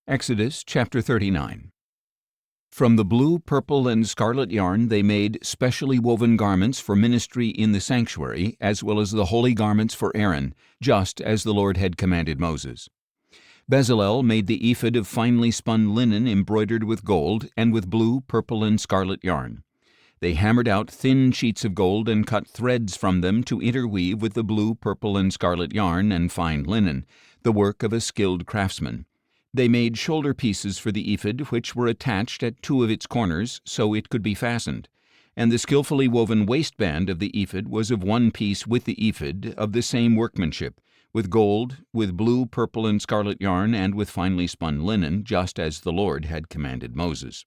Exodus chapter 39. From the blue, purple, and scarlet yarn they made specially woven garments for ministry in the sanctuary, as well as the holy garments for Aaron, just as the Lord had commanded Moses. Bezalel made the ephod of finely spun linen embroidered with gold and with blue, purple, and scarlet yarn. They hammered out thin sheets of gold and cut threads from them to interweave with the blue, purple, and scarlet yarn and fine linen, the work of a skilled craftsman. They made shoulder pieces for the ephod, which were attached at two of its corners, so it could be fastened. And the skillfully woven waistband of the ephod was of one piece with the ephod, of the same workmanship, with gold, with blue, purple, and scarlet yarn, and with finely spun linen, just as the Lord had commanded Moses.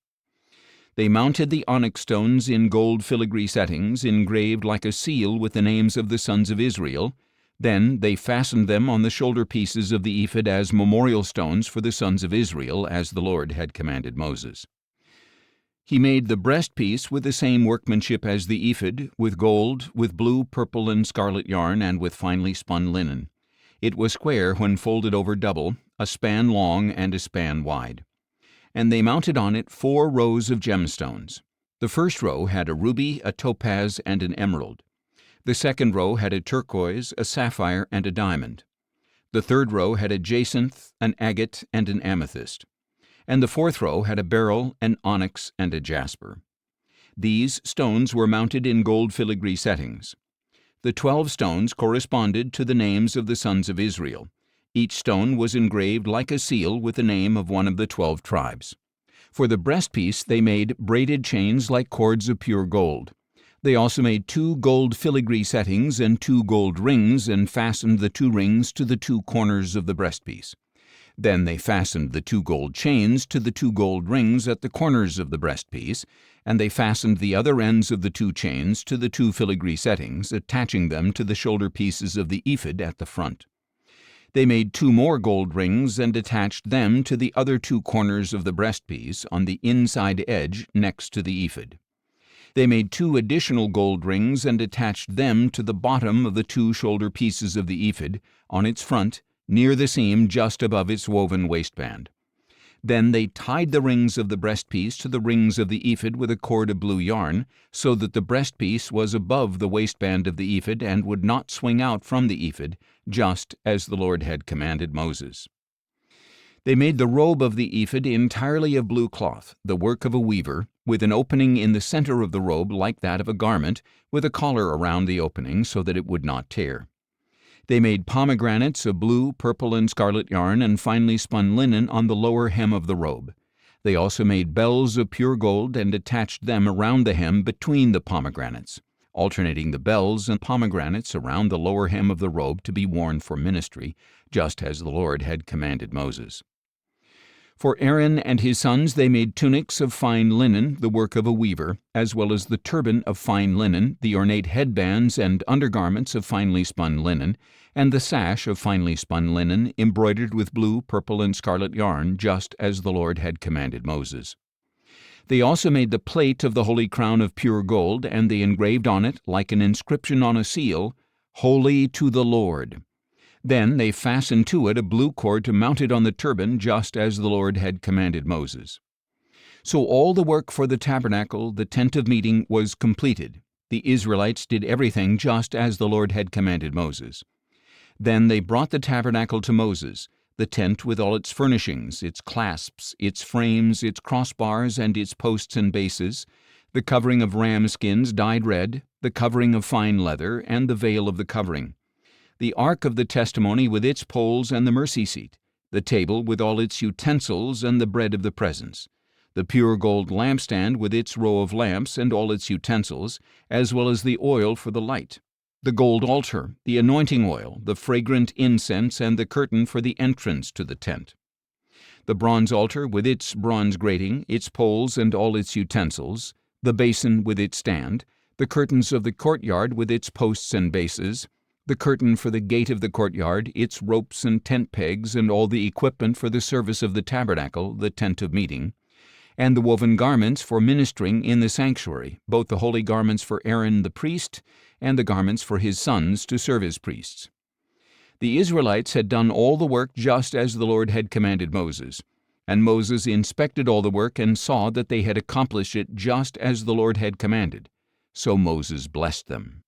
They mounted the onyx stones in gold filigree settings, engraved like a seal with the names of the sons of Israel. Then they fastened them on the shoulder pieces of the ephod as memorial stones for the sons of Israel, as the Lord had commanded Moses. He made the breastpiece with the same workmanship as the ephod, with gold, with blue, purple, and scarlet yarn, and with finely spun linen. It was square when folded over double, a span long and a span wide. And they mounted on it 4 rows of gemstones. The first row had a ruby, a topaz, and an emerald. The second row had a turquoise, a sapphire, and a diamond. The third row had a jacinth, an agate, and an amethyst. And the fourth row had a beryl, an onyx, and a jasper. These stones were mounted in gold filigree settings. The 12 stones corresponded to the names of the sons of Israel. Each stone was engraved like a seal with the name of one of the 12 tribes. For the breastpiece they made braided chains like cords of pure gold. They also made 2 gold filigree settings and 2 gold rings, and fastened the 2 rings to the 2 corners of the breastpiece. Then they fastened the 2 gold chains to the 2 gold rings at the corners of the breastpiece, and they fastened the other ends of the 2 chains to the 2 filigree settings, attaching them to the shoulder pieces of the ephod at the front. They made 2 more gold rings and attached them to the other 2 corners of the breastpiece on the inside edge next to the ephod. They made 2 additional gold rings and attached them to the bottom of the 2 shoulder pieces of the ephod, on its front, near the seam just above its woven waistband. Then they tied the rings of the breastpiece to the rings of the ephod with a cord of blue yarn, so that the breastpiece was above the waistband of the ephod and would not swing out from the ephod, just as the Lord had commanded Moses. They made the robe of the ephod entirely of blue cloth, the work of a weaver, with an opening in the center of the robe like that of a garment, with a collar around the opening so that it would not tear. They made pomegranates of blue, purple, and scarlet yarn and finely spun linen on the lower hem of the robe. They also made bells of pure gold and attached them around the hem between the pomegranates, alternating the bells and pomegranates around the lower hem of the robe to be worn for ministry, just as the Lord had commanded Moses. For Aaron and his sons they made tunics of fine linen, the work of a weaver, as well as the turban of fine linen, the ornate headbands and undergarments of finely spun linen, and the sash of finely spun linen, embroidered with blue, purple, and scarlet yarn, just as the Lord had commanded Moses. They also made the plate of the holy crown of pure gold, and they engraved on it, like an inscription on a seal, "Holy to the Lord." Then they fastened to it a blue cord to mount it on the turban, just as the Lord had commanded Moses. So all the work for the tabernacle, the tent of meeting, was completed. The Israelites did everything just as the Lord had commanded Moses. Then they brought the tabernacle to Moses, the tent with all its furnishings, its clasps, its frames, its crossbars, and its posts and bases, the covering of ram skins dyed red, the covering of fine leather, and the veil of the covering, the ark of the testimony with its poles and the mercy seat, the table with all its utensils and the bread of the presence, the pure gold lampstand with its row of lamps and all its utensils, as well as the oil for the light, the gold altar, the anointing oil, the fragrant incense, and the curtain for the entrance to the tent, the bronze altar with its bronze grating, its poles and all its utensils, the basin with its stand, the curtains of the courtyard with its posts and bases, the curtain for the gate of the courtyard, its ropes and tent pegs, and all the equipment for the service of the tabernacle, the tent of meeting, and the woven garments for ministering in the sanctuary, both the holy garments for Aaron the priest, and the garments for his sons to serve as priests. The Israelites had done all the work just as the Lord had commanded Moses. And Moses inspected all the work and saw that they had accomplished it just as the Lord had commanded. So Moses blessed them.